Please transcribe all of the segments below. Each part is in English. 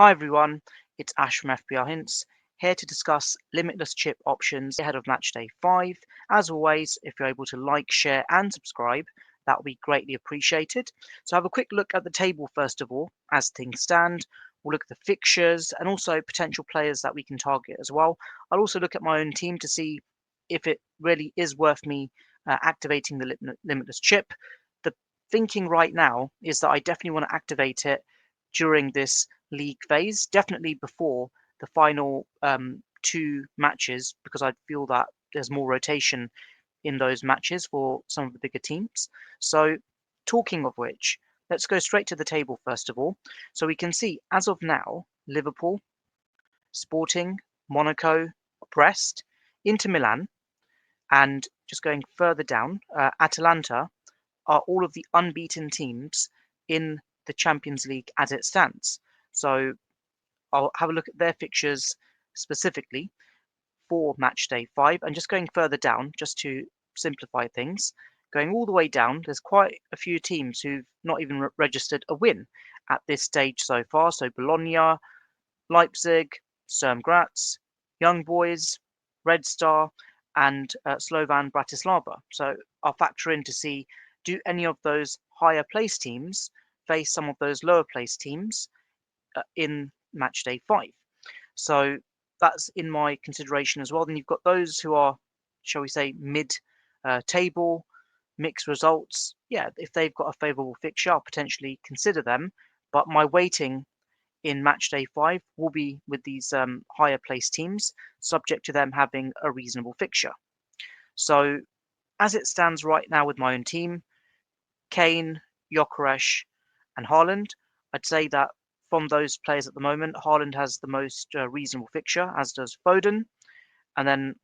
Hi everyone, it's Ash from FPR Hints, here to discuss limitless chip options ahead of Matchday 5. As always, if you're able to like, share and subscribe, that would be greatly appreciated. So have a quick look at the table first of all, as things stand. We'll look at the fixtures and also potential players that we can target as well. I'll also look at my own team to see if it really is worth me activating the limitless chip. The thinking right now is that I definitely want to activate it during this league phase, definitely before the final two matches, because I feel that there's more rotation in those matches for some of the bigger teams. So, talking of which, let's go straight to the table first of all. So, we can see as of now, Liverpool, Sporting, Monaco, Brest, Inter Milan, and just going further down, Atalanta are all of the unbeaten teams in the Champions League as it stands. So I'll have a look at their fixtures specifically for match day 5 and just going further down just to simplify things. Going all the way down, there's quite a few teams who've not even registered a win at this stage so far. So Bologna, Leipzig, Sturm Graz, Young Boys, Red Star, and Slovan Bratislava. So I'll factor in to see, do any of those higher place teams face some of those lower place teams in match day 5? So that's in my consideration as well. Then you've got those who are, shall we say, mid table, mixed results. Yeah, if they've got a favourable fixture, I'll potentially consider them. But my weighting in match day 5 will be with these higher placed teams, subject to them having a reasonable fixture. So as it stands right now with my own team, Kane, Gyökeres, and Haaland, I'd say that from those players at the moment, Haaland has the most reasonable fixture, as does Foden. And then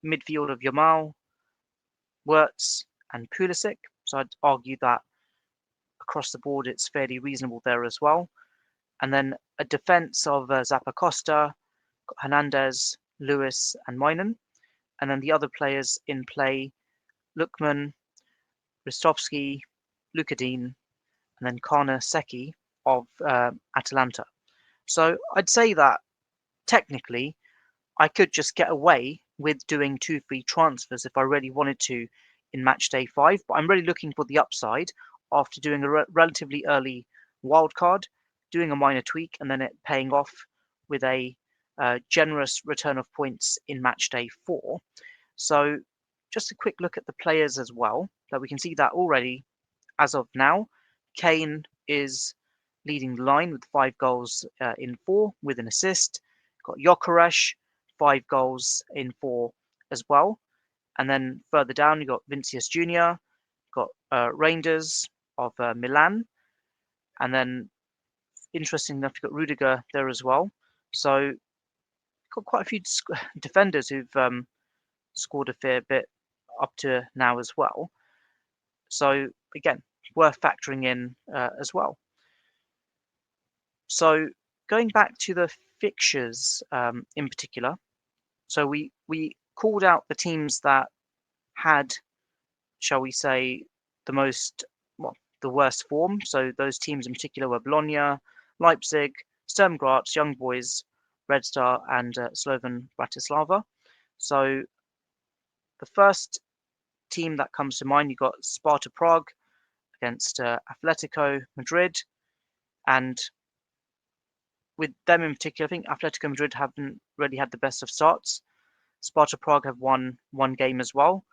midfield of Yamal, Wirtz, and Pulisic. So I'd argue that across the board it's fairly reasonable there as well. And then a defence of Zappacosta, Hernandez, Lewis, and Moinen. And then the other players in play, Lookman, Ristovski, Lukadin, and then Kana Seki of Atalanta. So I'd say that technically I could just get away with doing 2 free transfers if I really wanted to in match day 5, but I'm really looking for the upside after doing a relatively early wildcard, doing a minor tweak, and then it paying off with a generous return of points in match day 4. So just a quick look at the players as well, that we can see that already as of now, Kane is leading the line with 5 goals in 4 with an assist. Got Gyökeres, 5 goals in 4 as well. And then further down, you've got Vinicius Jr., got Reinders of Milan. And then, interesting enough, you've got Rudiger there as well. So, got quite a few defenders who've scored a fair bit up to now as well. So, again, worth factoring in as well. So, going back to the fixtures in particular, so we called out the teams that had, shall we say, the most, well, the worst form. So those teams in particular were Bologna, Leipzig, Sturm Graz, Young Boys, Red Star, and Slovan Bratislava. So the first team that comes to mind, you've got Sparta Prague against Atletico Madrid. And with them in particular, I think Atletico Madrid haven't really had the best of starts. Sparta Prague have won one game as well.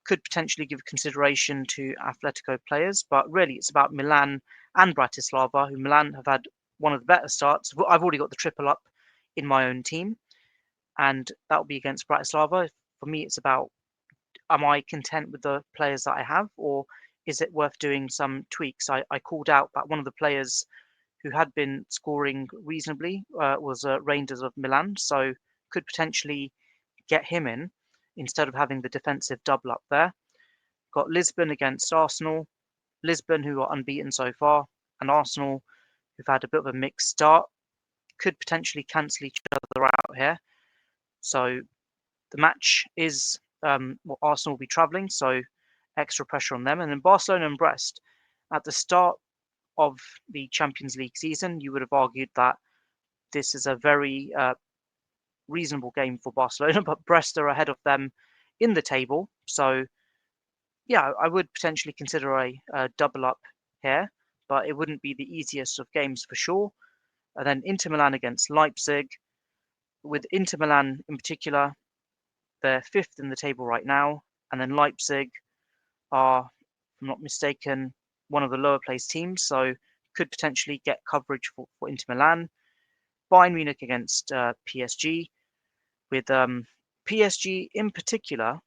Could potentially give consideration to Atletico players, but really it's about Milan and Bratislava, who Milan have had one of the better starts. I've already got the triple up in my own team, and that will be against Bratislava. For me, it's about, am I content with the players that I have, or is it worth doing some tweaks? I called out that one of the players who had been scoring reasonably was Reinders of Milan, so could potentially get him in instead of having the defensive double up there. Got Lisbon against Arsenal. Lisbon, who are unbeaten so far, and Arsenal, who've had a bit of a mixed start, could potentially cancel each other out here. So the match is, Arsenal will be travelling, so extra pressure on them. And then Barcelona and Brest, at the start, of the Champions League season, you would have argued that this is a very reasonable game for Barcelona, but Brest are ahead of them in the table. So, yeah, I would potentially consider a double up here, but it wouldn't be the easiest of games for sure. And then Inter Milan against Leipzig. With Inter Milan in particular, they're fifth in the table right now, and then Leipzig are, if I'm not mistaken, one of the lower placed teams, so could potentially get coverage for Inter Milan. Bayern Munich against PSG. With PSG in particular,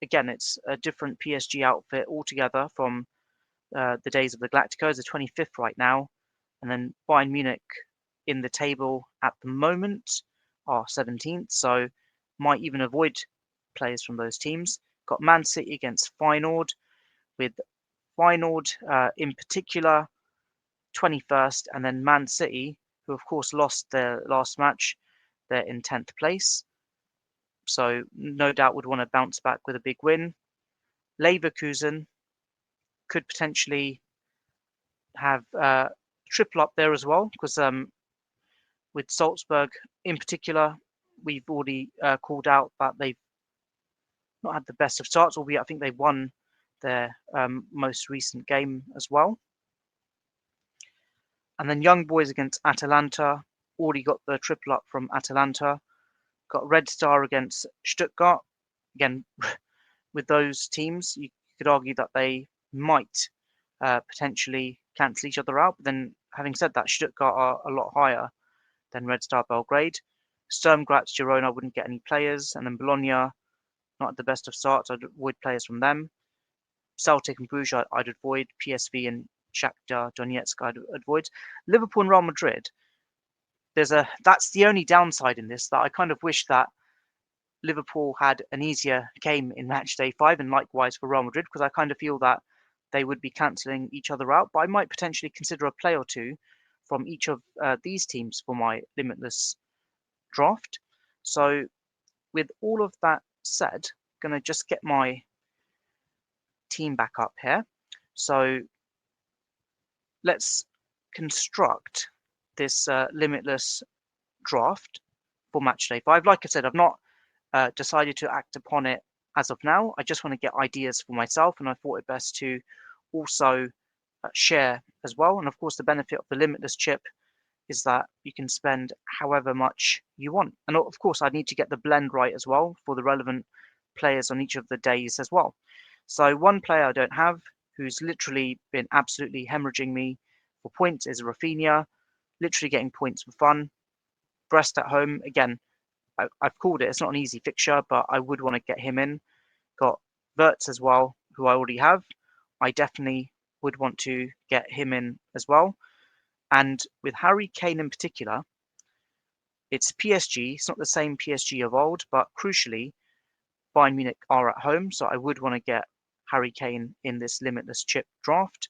again, it's a different PSG outfit altogether from the days of the Galacticos, the 25th right now, and then Bayern Munich in the table at the moment are 17th, so might even avoid players from those teams. Got Man City against Feyenoord, with Feyenoord in particular 21st, and then Man City, who of course lost their last match, they're in 10th place. So no doubt would want to bounce back with a big win. Leverkusen could potentially have triple up there as well, because with Salzburg in particular, we've already called out that they've not had the best of starts, albeit I think they won their most recent game as well. And then Young Boys against Atalanta, already got the triple up from Atalanta. Got Red Star against Stuttgart. Again, with those teams, you could argue that they might potentially cancel each other out. But then, having said that, Stuttgart are a lot higher than Red Star Belgrade. Sturm Graz Girona wouldn't get any players. And then Bologna, not at the best of starts. I'd avoid players from them. Celtic and Bruges, I'd avoid. PSV and Shakhtar Donetsk, I'd avoid. Liverpool and Real Madrid, that's the only downside in this, that I kind of wish that Liverpool had an easier game in match day 5, and likewise for Real Madrid, because I kind of feel that they would be cancelling each other out. But I might potentially consider a play or two from each of these teams for my Limitless draft. So with all of that said, I'm going to just get my team back up here. So let's construct this Limitless draft for match day 5. Like I said, I've not decided to act upon it as of now. I just want to get ideas for myself, and I thought it best to also share as well. And of course, the benefit of the Limitless chip is that you can spend however much you want. And of course, I need to get the blend right as well for the relevant players on each of the days as well. So one player I don't have, who's literally been absolutely hemorrhaging me for points, is Rafinha, literally getting points for fun. Brest at home, again, I've called it. It's not an easy fixture, but I would want to get him in. Got Wirtz as well, who I already have. I definitely would want to get him in as well. And with Harry Kane in particular, it's PSG. It's not the same PSG of old, but crucially, Bayern Munich are at home, so I would want to get Harry Kane in this Limitless chip draft.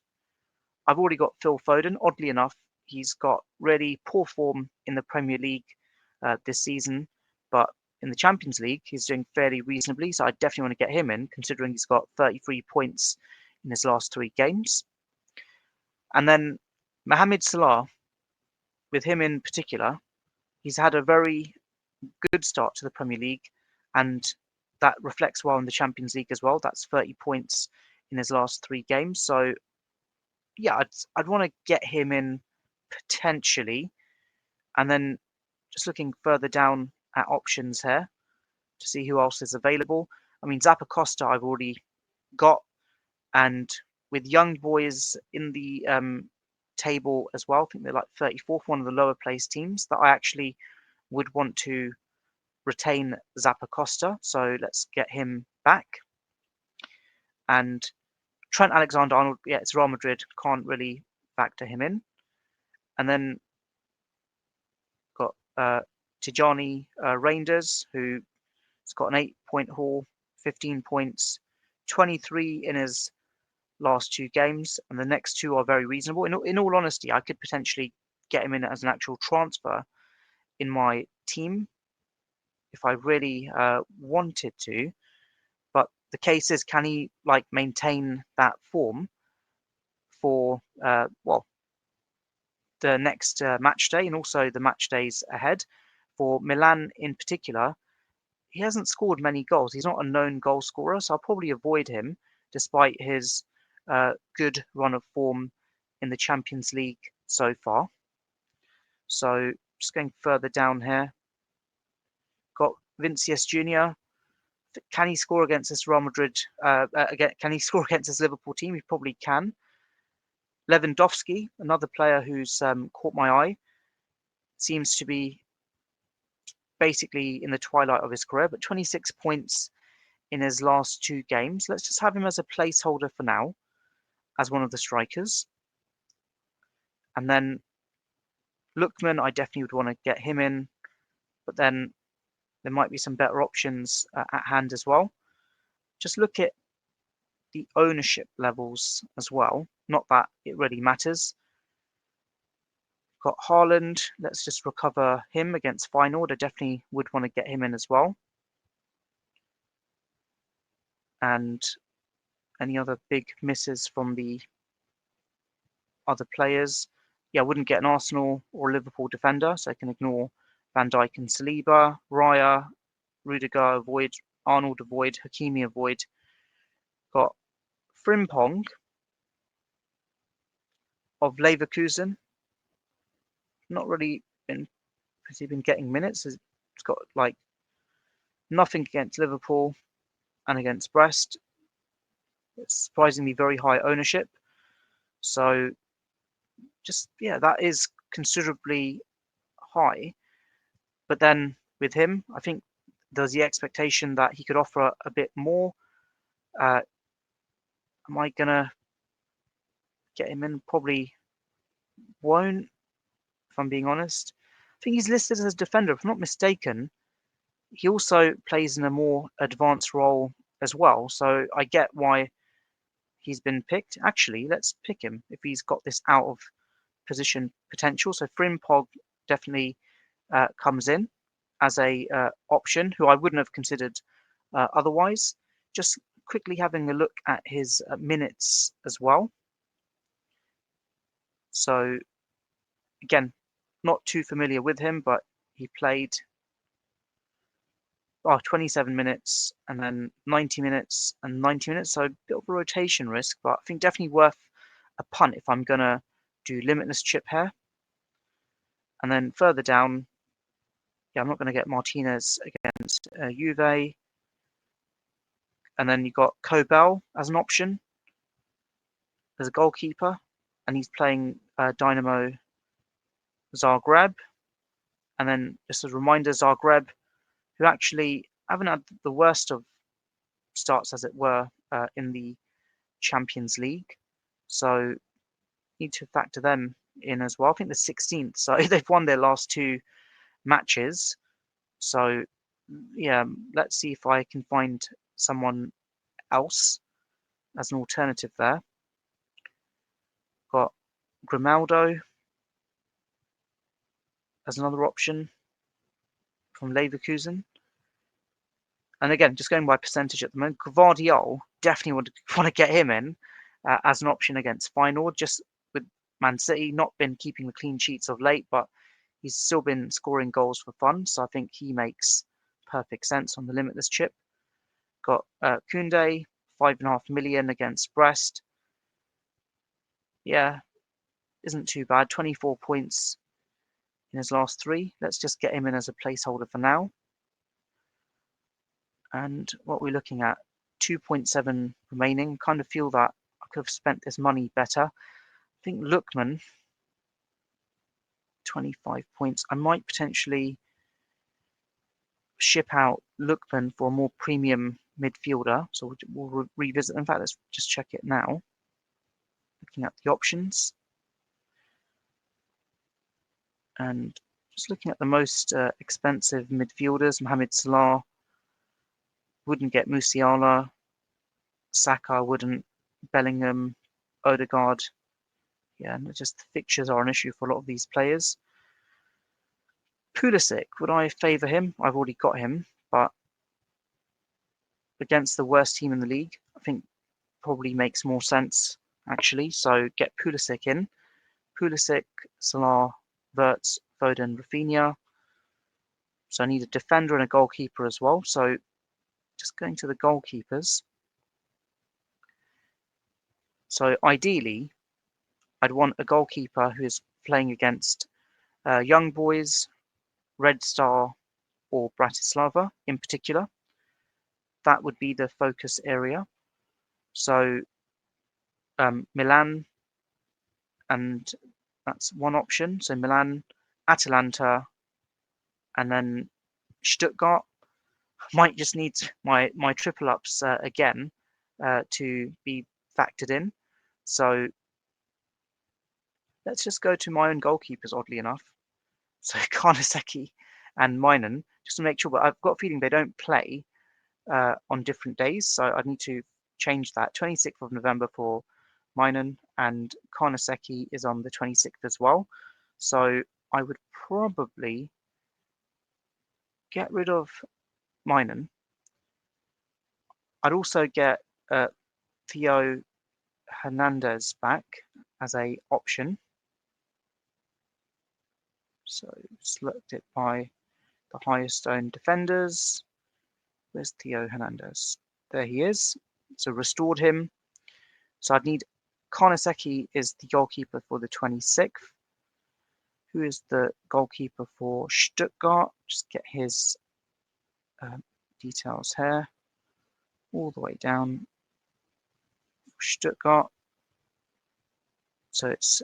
I've already got Phil Foden. Oddly enough, he's got really poor form in the Premier League this season, but in the Champions League, he's doing fairly reasonably, so I definitely want to get him in, considering he's got 33 points in his last 3 games. And then Mohamed Salah, with him in particular, he's had a very good start to the Premier League, and that reflects well in the Champions League as well. That's 30 points in his last 3 games. So, yeah, I'd want to get him in potentially. And then just looking further down at options here to see who else is available. I mean, Zappacosta I've already got, and with Young Boys in the table as well, I think they're like 34th, one of the lower placed teams, that I actually would want to retain Zappacosta. So let's get him back. And Trent Alexander-Arnold, yeah, it's Real Madrid, can't really factor him in. And then got Tijani Reinders, who's got an 8-point haul, 15 points, 23 in his last 2 games, and the next 2 are very reasonable. In all honesty, I could potentially get him in as an actual transfer in my team if I really wanted to. But the case is, can he maintain that form for the next match day and also the match days ahead. For Milan in particular, he hasn't scored many goals. He's not a known goal scorer, so I'll probably avoid him despite his good run of form in the Champions League so far. So just going further down here, got Vinicius Jr. Can he score against this Real Madrid? Can he score against this Liverpool team? He probably can. Lewandowski, another player who's caught my eye, seems to be basically in the twilight of his career, but 26 points in his last 2 games. Let's just have him as a placeholder for now, as one of the strikers. And then Lookman, I definitely would want to get him in, but then there might be some better options at hand as well. Just look at the ownership levels as well. Not that it really matters. Got Haaland. Let's just recover him against Feyenoord. I definitely would want to get him in as well. And any other big misses from the other players? Yeah, I wouldn't get an Arsenal or Liverpool defender, so I can ignore Van Dijk and Saliba. Raya, Rudiger, avoid. Arnold, avoid. Hakimi, avoid. Got Frimpong of Leverkusen. Not really been getting minutes. It's got like nothing against Liverpool and against Brest. It's surprisingly very high ownership. So just, yeah, that is considerably high. But then with him, I think there's the expectation that he could offer a bit more. Am I going to get him in? Probably won't, if I'm being honest. I think he's listed as a defender. If I'm not mistaken, he also plays in a more advanced role as well. So I get why he's been picked. Actually, let's pick him if he's got this out of position potential. So Frimpong definitely comes in as a option who I wouldn't have considered otherwise. Just quickly having a look at his minutes as well. So again, not too familiar with him, but he played 27 minutes and then 90 minutes and 90 minutes. So a bit of a rotation risk, but I think definitely worth a punt if I'm going to do Limitless chip here. And then further down, yeah, I'm not going to get Martinez against Juve. And then you've got Kobel as an option as a goalkeeper, and he's playing Dynamo Zagreb. And then just as a reminder, Zagreb, who actually haven't had the worst of starts, as it were, in the Champions League. So need to factor them in as well. I think the 16th, so they've won their last 2 matches. So yeah, let's see if I can find someone else as an alternative there. Got Grimaldo as another option from Leverkusen. And again, just going by percentage at the moment, Gvardiol, definitely want to get him in as an option against Feyenoord, just with Man City not been keeping the clean sheets of late, but he's still been scoring goals for fun. So I think he makes perfect sense on the Limitless chip. Got Koundé, 5.5 million against Brest. Yeah, isn't too bad. 24 points in his last 3. Let's just get him in as a placeholder for now. And what we're looking at, 2.7 remaining. Kind of feel that I could have spent this money better. I think Lookman, 25 points. I might potentially ship out Lookman for a more premium midfielder. So we'll revisit. In fact, let's just check it now. Looking at the options. And just looking at the most expensive midfielders, Mohamed Salah, wouldn't get Musiala, Saka wouldn't, Bellingham, Odegaard. Yeah, and just the fixtures are an issue for a lot of these players. Pulisic, would I favour him? I've already got him, but against the worst team in the league, I think probably makes more sense, actually. So get Pulisic in. Pulisic, Salah, Wirtz, Foden, Rafinha. So I need a defender and a goalkeeper as well. So just going to the goalkeepers. So ideally, I'd want a goalkeeper who is playing against Young Boys, Red Star, or Bratislava in particular. That would be the focus area. So Milan, and that's one option. So Milan, Atalanta, and then Stuttgart. Might just need my triple ups again to be factored in. So let's just go to my own goalkeepers, oddly enough. So Karnaseki and Minan, just to make sure. But I've got a feeling they don't play on different days, so I need to change that. 26th of November for Minan, and Karnaseki is on the 26th as well. So I would probably get rid of Minan. I'd also get Theo Hernandez back as a option. So select it by the highest owned defenders. Where's Theo Hernandez? There he is. So restored him. So I'd need Karnaseki is the goalkeeper for the 26th. Who is the goalkeeper for Stuttgart? Just get his details here. All the way down. Stuttgart. So it's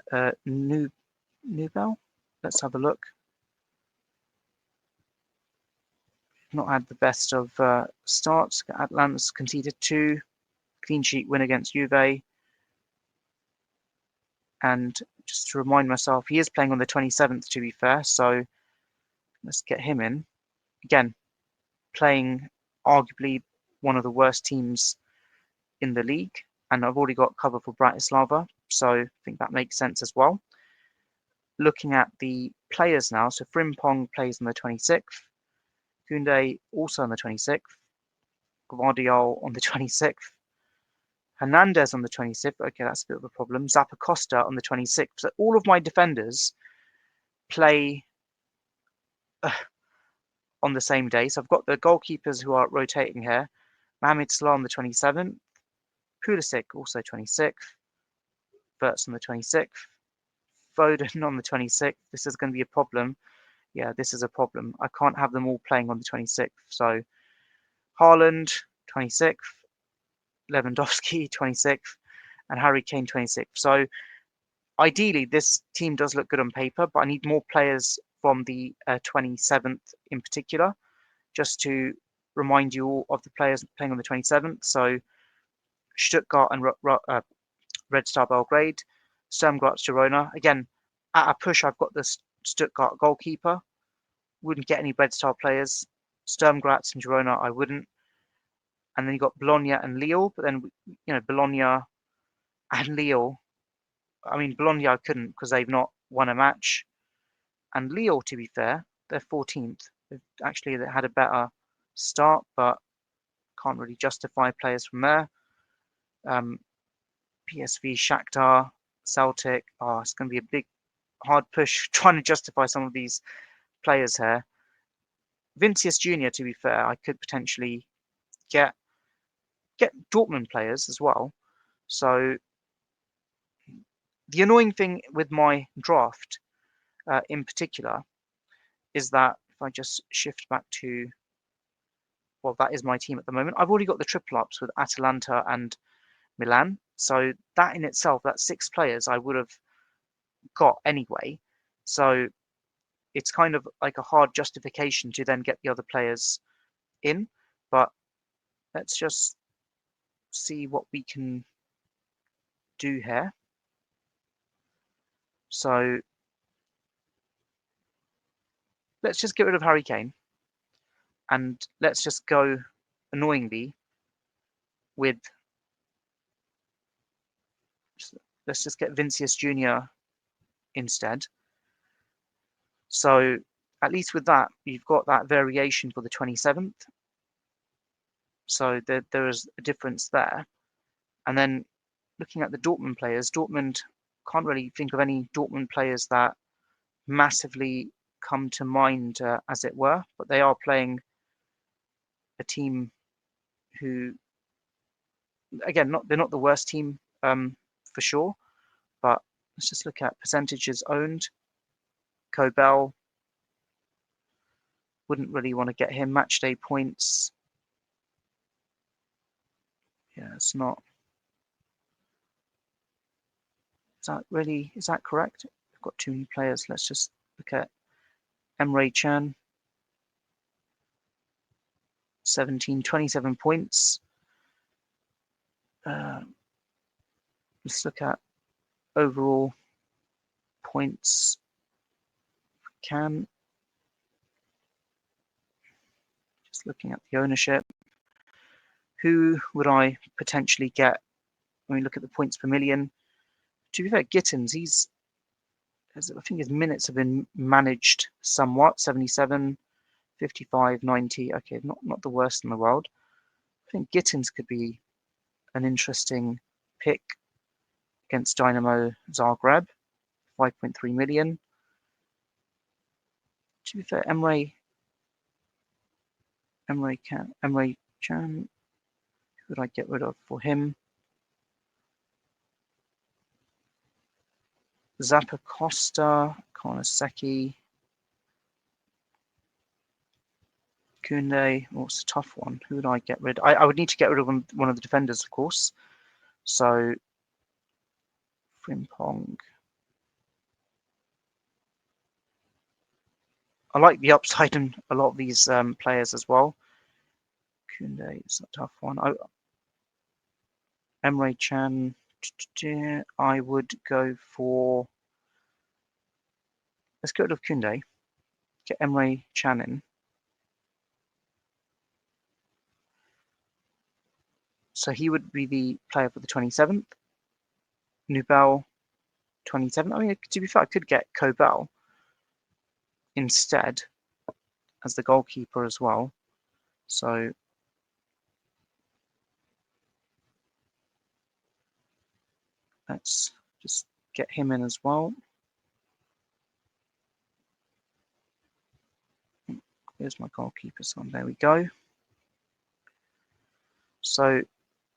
Nubel. Let's have a look. Not had the best of starts. Atlanta's conceded 2. Clean sheet win against Juve. And just to remind myself, he is playing on the 27th, to be fair. So let's get him in. Again, playing arguably one of the worst teams in the league. And I've already got cover for Bratislava. So I think that makes sense as well. Looking at the players now. So Frimpong plays on the 26th. Koundé also on the 26th. Gvardiol on the 26th. Hernandez on the 26th. Okay, that's a bit of a problem. Zappacosta on the 26th. So all of my defenders play on the same day. So I've got the goalkeepers who are rotating here. Mohamed Salah on the 27th. Pulisic also 26th. Wirtz on the 26th. Foden on the 26th. This is going to be a problem. Yeah, this is a problem. I can't have them all playing on the 26th. So Haaland 26th. Lewandowski 26th. And Harry Kane 26th. So ideally, this team does look good on paper, but I need more players from the 27th in particular, just to remind you all of the players playing on the 27th. So Stuttgart and Red Star Belgrade, Sturm Graz Girona. Again, at a push, I've got the Stuttgart goalkeeper. Wouldn't get any Red Star players. Sturm Graz and Girona, I wouldn't. And then you've got Bologna and Lille, but then, Bologna and Lille. I mean, Bologna I couldn't because they've not won a match. And Lille, to be fair, they're 14th. They had a better start, but can't really justify players from there. PSV, Shakhtar, Celtic. Oh, it's going to be a big, hard push trying to justify some of these players here. Vinicius Junior, to be fair, I could potentially get Dortmund players as well. So the annoying thing with my draft in particular is that if I just shift back to, well, that is my team at the moment. I've already got the triple ups with Atalanta and Milan. So that in itself, that's 6 players I would have got anyway. So it's kind of like a hard justification to then get the other players in. But let's just see what we can do here. So let's just get rid of Harry Kane. And let's just go annoyingly with, let's just get Vinicius Junior instead. So at least with that, you've got that variation for the 27th. So there is a difference there. And then looking at the Dortmund players, Dortmund can't really think of any Dortmund players that massively come to mind, as it were, but they are playing a team who, again, they're not the worst team, for sure, but let's just look at percentages owned. Kobel, wouldn't really want to get him. Matchday points, yeah, it's not. Is that correct? We've got too many players. Let's just look at Emre Can. 27 points. Let's look at overall points. Can. Just looking at the ownership. Who would I potentially get when we look at the points per million? To be fair, Gittins, I think his minutes have been managed somewhat. 77, 55, 90. Okay, not the worst in the world. I think Gittins could be an interesting pick against Dynamo Zagreb. 5.3 million. To be fair, Emre Can, who would I get rid of for him? Zappa Costa, Konoseki, Kunde. Oh, it's a tough one. Who would I get rid of? I would need to get rid of one of the defenders, of course. So, Frimpong. I like the upside in a lot of these players as well. Kunde is a tough one. Emre Can. I would go for. Let's get rid of Kunde. Get Emre Can in. So he would be the player for the 27th. Nubel, 27th. I mean, to be fair, I could get Kobel instead as the goalkeeper as well. So let's just get him in as well. Here's my goalkeeper son. There we go. So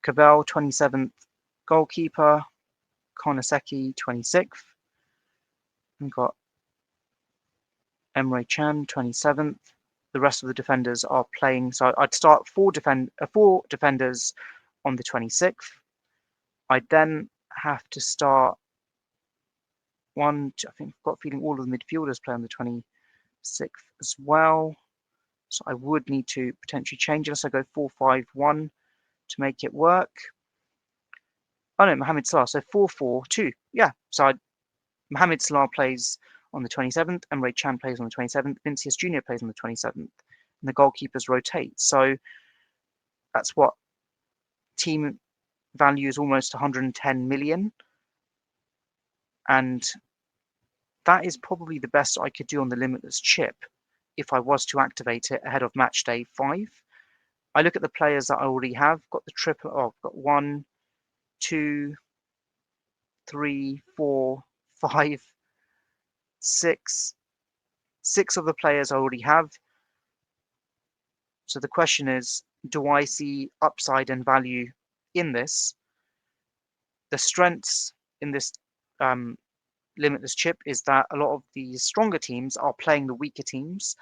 Kobel, 27th goalkeeper. Konoseki, 26th. We've got Emre Can, 27th. The rest of the defenders are playing. So I'd start four defenders on the 26th. I'd then have to start I think I've got a feeling all of the midfielders play on the 26th as well. So I would need to potentially change unless I go 4-5-1 to make it work. Oh no, Mohamed Salah. So 4-4-2. Yeah. So Mohamed Salah plays on the 27th. Emre Can plays on the 27th. Vinicius Jr. plays on the 27th. And the goalkeepers rotate. So that's what team value is almost 110 million. And that is probably the best I could do on the Limitless chip if I was to activate it ahead of match day 5. I look at the players that I already have. Got the triple. Oh, I've got 1, 2, 3, 4, 5, 6. 6 of the players I already have. So the question is, do I see upside and value in this? The strengths in this Limitless chip is that a lot of the stronger teams are playing the weaker teams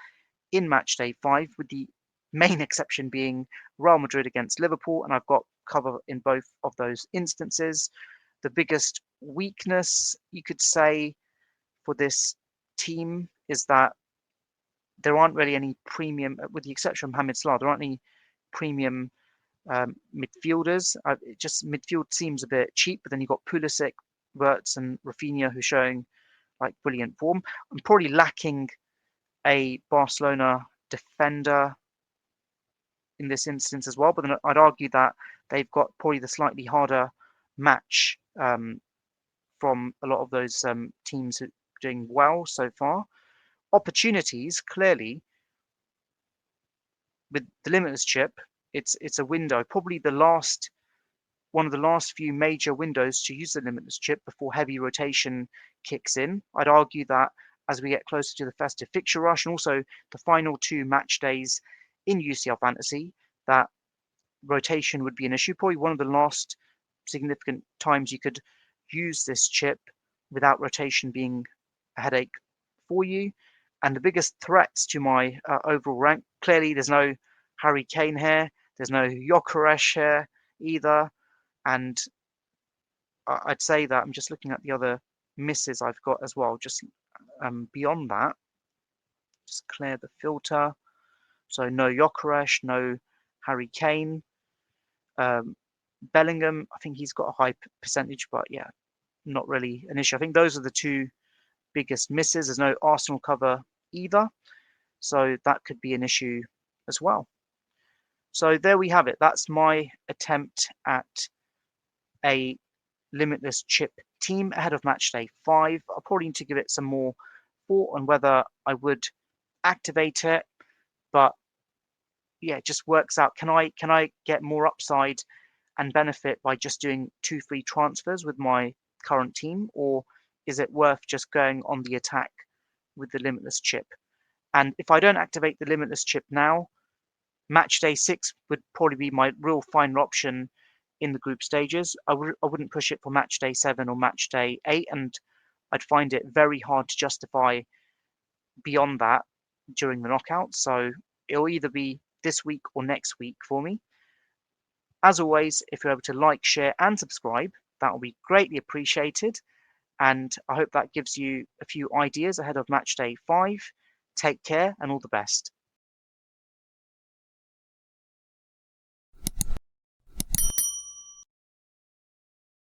in match day 5, with the main exception being Real Madrid against Liverpool, and I've got cover in both of those instances. The biggest weakness, you could say, for this team is that there aren't really any premium, with the exception of Mohamed Salah, there aren't any premium midfielders. Midfield seems a bit cheap, but then you've got Pulisic, Wirtz, and Rafinha who are showing like brilliant form. I'm probably lacking a Barcelona defender in this instance as well, but then I'd argue that they've got probably the slightly harder match from a lot of those teams who are doing well so far. Opportunities, clearly, with the Limitless chip, it's a window. Probably the last one of the last few major windows to use the Limitless chip before heavy rotation kicks in. I'd argue that as we get closer to the festive fixture rush and also the final 2 match days in UCL Fantasy, that rotation would be an issue. Probably one of the last significant times you could use this chip without rotation being a headache for you. And the biggest threats to my overall rank, clearly there's no Harry Kane here, there's no Gyökeres here either. And I'd say that I'm just looking at the other misses I've got as well. Just beyond that, just clear the filter. So no Gyökeres, no Harry Kane. Bellingham, I think he's got a high percentage, but yeah, not really an issue. I think those are the 2 biggest misses. There's no Arsenal cover either, so that could be an issue as well. So there we have it. That's my attempt at a Limitless chip team ahead of matchday 5. I'll probably need to give it some more thought on whether I would activate it, but yeah, it just works out. Can I get more upside and benefit by just doing 2 free transfers with my current team, or is it worth just going on the attack with the Limitless chip? And if I don't activate the Limitless chip now, match day 6 would probably be my real final option in the group stages. I wouldn't push it for match day 7 or match day 8, and I'd find it very hard to justify beyond that during the knockouts. So it'll either be this week or next week for me. As always, if you're able to like, share, and subscribe, that will be greatly appreciated. And I hope that gives you a few ideas ahead of match day 5. Take care and all the best.